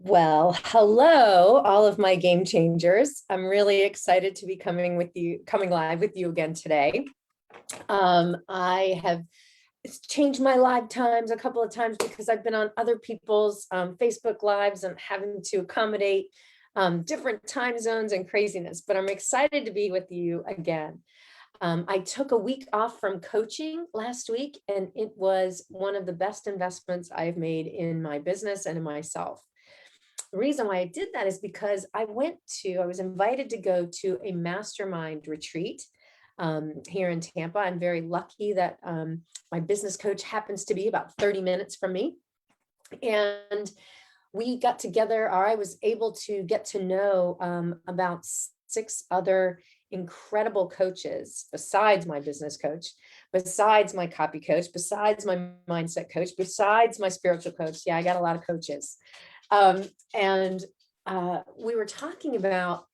Well, hello, all of my game changers. I'm really excited to be coming live with you again today. I have changed my live times a couple of times because I've been on other people's Facebook lives and having to accommodate different time zones and craziness, but I'm excited to be with you again. I took a week off from coaching last week, and it was one of the best investments I've made in my business and in myself. The reason why I did that is because I was invited to go to a mastermind retreat here in Tampa. I'm very lucky that my business coach happens to be about 30 minutes from me. And we got together, or I was able to get to know about six other incredible coaches besides my business coach, besides my copy coach, besides my mindset coach, besides my spiritual coach. Yeah, I got a lot of coaches. And we were talking about,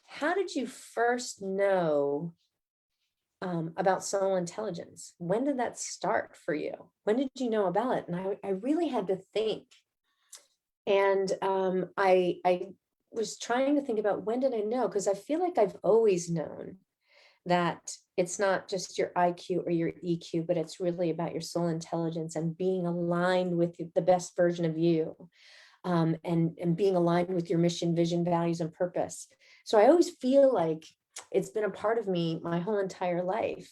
how did you first know about soul intelligence? When did that start for you? When did you know about it? And I really had to think. And I was trying to think about, when did I know? Because I feel like I've always known that it's not just your IQ or your EQ, but it's really about your soul intelligence and being aligned with the best version of you. And being aligned with your mission, vision, values, and purpose. So I always feel like it's been a part of me my whole entire life.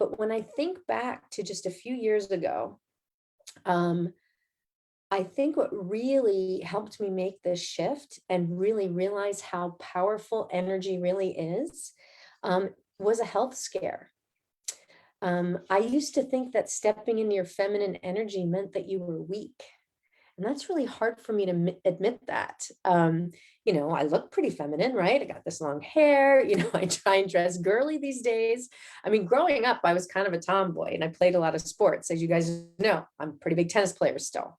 But when I think back to just a few years ago, I think what really helped me make this shift and really realize how powerful energy really is, was a health scare. I used to think that stepping into your feminine energy meant that you were weak. And that's really hard for me to admit that. I look pretty feminine, right? I got this long hair, I try and dress girly these days. I mean, growing up, I was kind of a tomboy and I played a lot of sports. As you guys know, I'm a pretty big tennis player still.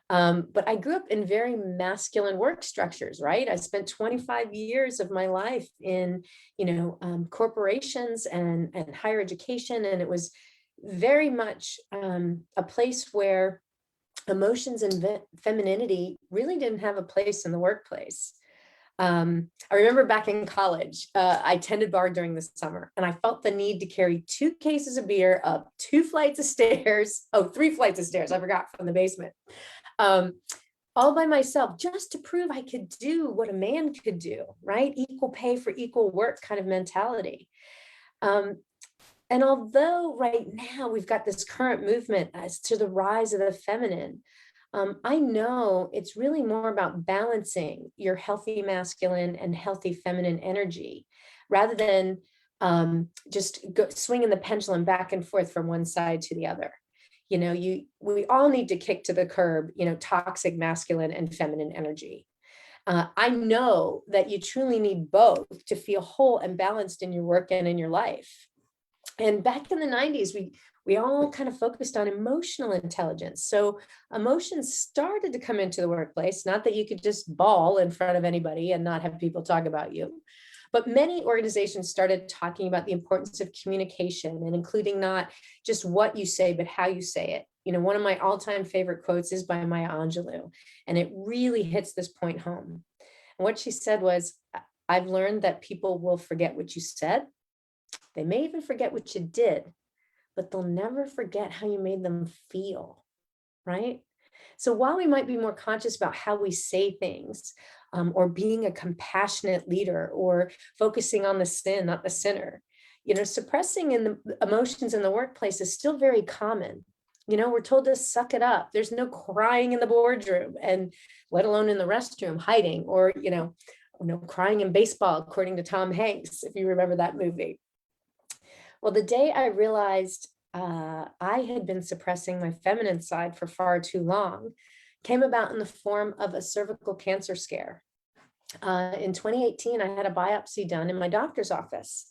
But I grew up in very masculine work structures, right? I spent 25 years of my life in, corporations and higher education. And it was very much a place where emotions and femininity really didn't have a place in the workplace. I remember back in college, I tended bar during the summer, and I felt the need to carry 2 cases of beer up 2 flights of stairs. Oh, 3 flights of stairs. I forgot, from the basement. Um, all by myself, just to prove I could do what a man could do, right? Equal pay for equal work kind of mentality. And although right now we've got this current movement as to the rise of the feminine, I know it's really more about balancing your healthy masculine and healthy feminine energy, rather than just swinging the pendulum back and forth from one side to the other. We all need to kick to the curb, toxic masculine and feminine energy. I know that you truly need both to feel whole and balanced in your work and in your life. And back in the 90s, we all kind of focused on emotional intelligence. So emotions started to come into the workplace, not that you could just bawl in front of anybody and not have people talk about you. But many organizations started talking about the importance of communication, and including not just what you say, but how you say it. One of my all-time favorite quotes is by Maya Angelou, and it really hits this point home. And what she said was, I've learned that people will forget what you said. They may even forget what you did, but they'll never forget how you made them feel, right? So while we might be more conscious about how we say things, or being a compassionate leader, or focusing on the sin, not the sinner, suppressing in the emotions in the workplace is still very common. We're told to suck it up. There's no crying in the boardroom, and let alone in the restroom, hiding, or, crying in baseball, according to Tom Hanks, if you remember that movie. Well, the day I realized I had been suppressing my feminine side for far too long came about in the form of a cervical cancer scare. In 2018, I had a biopsy done in my doctor's office.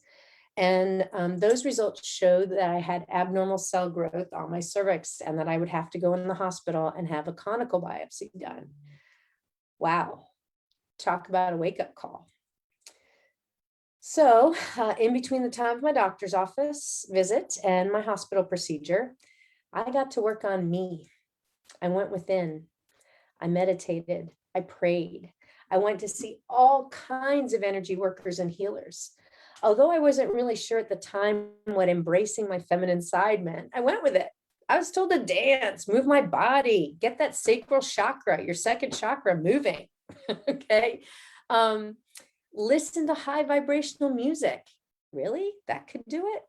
And those results showed that I had abnormal cell growth on my cervix, and that I would have to go in the hospital and have a conical biopsy done. Wow. Talk about a wake-up call. So in between the time of my doctor's office visit and my hospital procedure, I got to work on me. I went within. I meditated. I prayed. I went to see all kinds of energy workers and healers. Although I wasn't really sure at the time what embracing my feminine side meant, I went with it. I was told to dance, move my body, get that sacral chakra, your second chakra moving. Okay. Um, Listen to high vibrational music. Really? That could do it?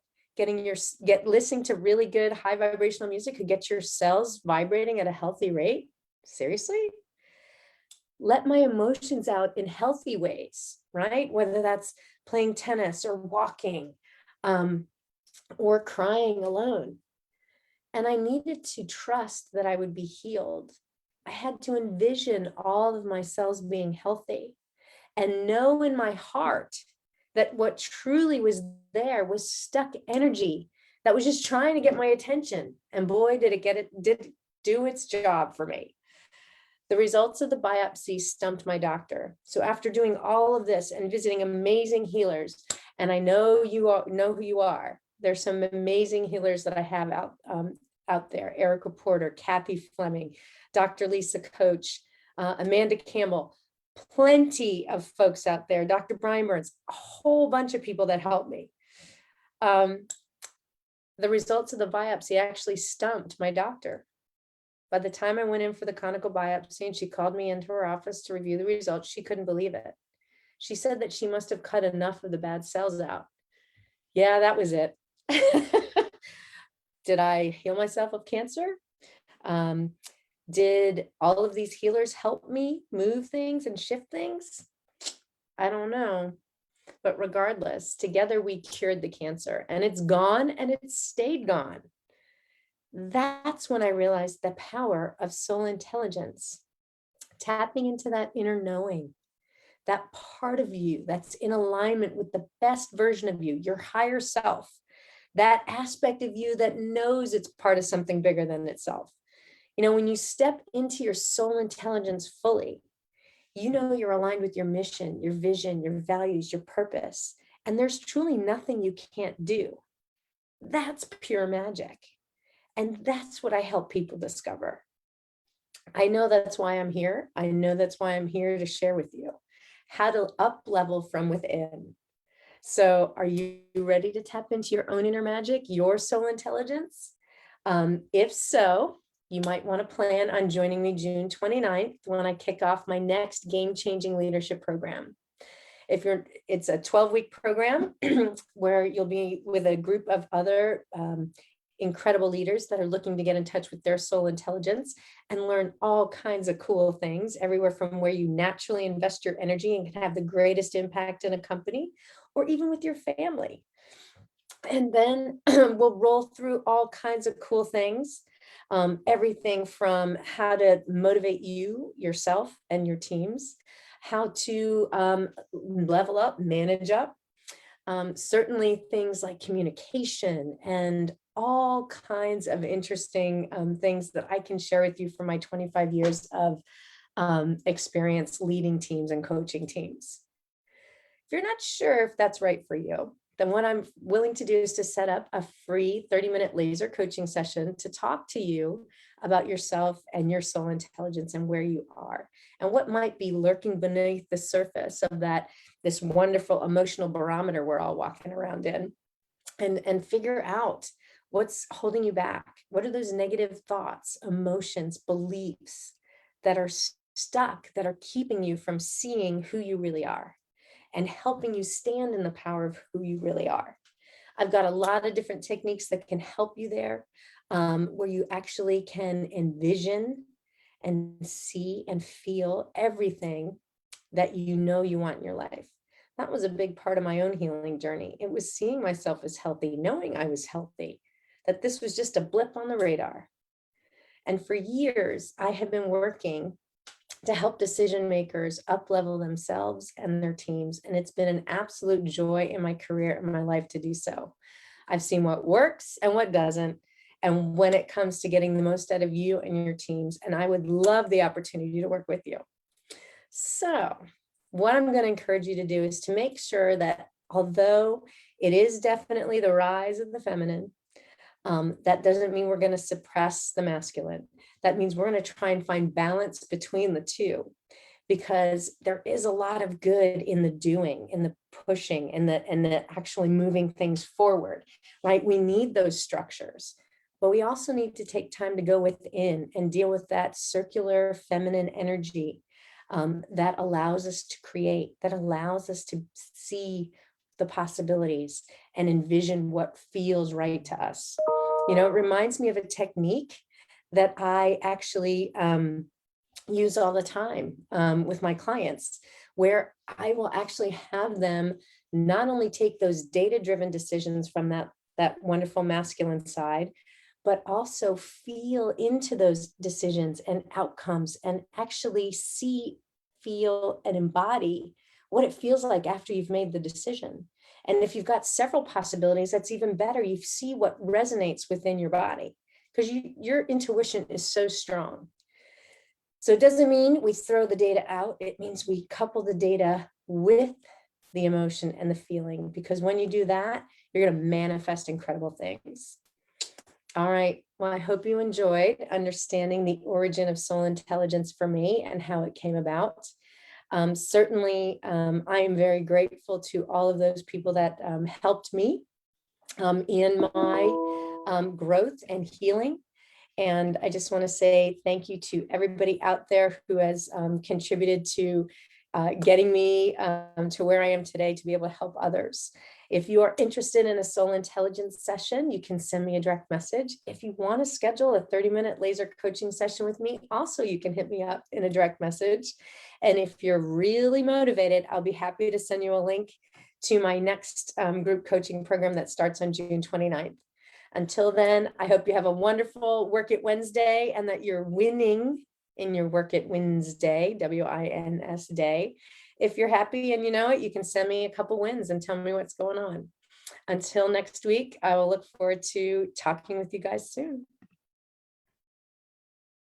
Listening to really good high vibrational music could get your cells vibrating at a healthy rate? Seriously? Let my emotions out in healthy ways, right? Whether that's playing tennis or walking, um, or crying alone. And I needed to trust that I would be healed. I had to envision all of my cells being healthy and know in my heart that what truly was there was stuck energy that was just trying to get my attention. And boy, did it do its job for me. The results of the biopsy stumped my doctor. So after doing all of this and visiting amazing healers, and I know you all know who you are, there's some amazing healers that I have out there: Erica Porter, Kathy Fleming, Dr. Lisa Coach, Amanda Campbell, plenty of folks out there, Dr. Brian Burns, a whole bunch of people that helped me. The results of the biopsy actually stumped my doctor. By the time I went in for the conical biopsy and she called me into her office to review the results, she couldn't believe it. She said that she must have cut enough of the bad cells out. Yeah, that was it. Did I heal myself of cancer? Did all of these healers help me move things and shift things? I don't know. But regardless, together we cured the cancer, and it's gone and it's stayed gone. That's when I realized the power of soul intelligence, tapping into that inner knowing, that part of you that's in alignment with the best version of you, your higher self, that aspect of you that knows it's part of something bigger than itself. You know, when you step into your soul intelligence fully, you know you're aligned with your mission, your vision, your values, your purpose, and there's truly nothing you can't do. That's pure magic. And that's what I help people discover. I know that's why I'm here. I know that's why I'm here to share with you how to up level from within. So are you ready to tap into your own inner magic, your soul intelligence? If so, you might want to plan on joining me June 29th when I kick off my next game-changing leadership program. It's a 12-week program where you'll be with a group of other incredible leaders that are looking to get in touch with their soul intelligence and learn all kinds of cool things, everywhere from where you naturally invest your energy and can have the greatest impact in a company or even with your family. And then we'll roll through all kinds of cool things, everything from how to motivate you, yourself, and your teams, how to level up, manage up, certainly things like communication and all kinds of interesting things that I can share with you from my 25 years of experience leading teams and coaching teams. If you're not sure if that's right for you, then what I'm willing to do is to set up a free 30-minute laser coaching session to talk to you about yourself and your soul intelligence and where you are and what might be lurking beneath the surface of this wonderful emotional barometer we're all walking around in, and figure out what's holding you back. What are those negative thoughts, emotions, beliefs that are stuck, that are keeping you from seeing who you really are and helping you stand in the power of who you really are. I've got a lot of different techniques that can help you there, where you actually can envision and see and feel everything that you know you want in your life. That was a big part of my own healing journey. It was seeing myself as healthy, knowing I was healthy, that this was just a blip on the radar. And for years, I have been working to help decision makers up-level themselves and their teams. And it's been an absolute joy in my career and my life to do so. I've seen what works and what doesn't, and when it comes to getting the most out of you and your teams. And I would love the opportunity to work with you. So what I'm going to encourage you to do is to make sure that although it is definitely the rise of the feminine, that doesn't mean we're going to suppress the masculine. That means we're going to try and find balance between the two. because there is a lot of good in the doing, in the pushing, and the actually moving things forward, right? We need those structures, but we also need to take time to go within and deal with that circular feminine energy, that allows us to create, that allows us to see the possibilities and envision what feels right to us. You know, it reminds me of a technique that I actually use all the time with my clients, where I will actually have them not only take those data-driven decisions from that wonderful masculine side, but also feel into those decisions and outcomes and actually see, feel, and embody what it feels like after you've made the decision. And if you've got several possibilities, that's even better. You see what resonates within your body, because your intuition is so strong. So it doesn't mean we throw the data out. It means we couple the data with the emotion and the feeling, because when you do that, you're going to manifest incredible things. All right. Well, I hope you enjoyed understanding the origin of soul intelligence for me and how it came about. Certainly, I am very grateful to all of those people that helped me in my growth and healing. And I just want to say thank you to everybody out there who has contributed to getting me to where I am today to be able to help others. If you are interested in a soul intelligence session, you can send me a direct message. If you want to schedule a 30-minute laser coaching session with me, also you can hit me up in a direct message. And if you're really motivated, I'll be happy to send you a link to my next group coaching program that starts on June 29th. Until then, I hope you have a wonderful Work It Wednesday and that you're winning in your Work It Wednesday, W-I-N-S day. If you're happy and you know it, you can send me a couple wins and tell me what's going on. Until next week, I will look forward to talking with you guys soon.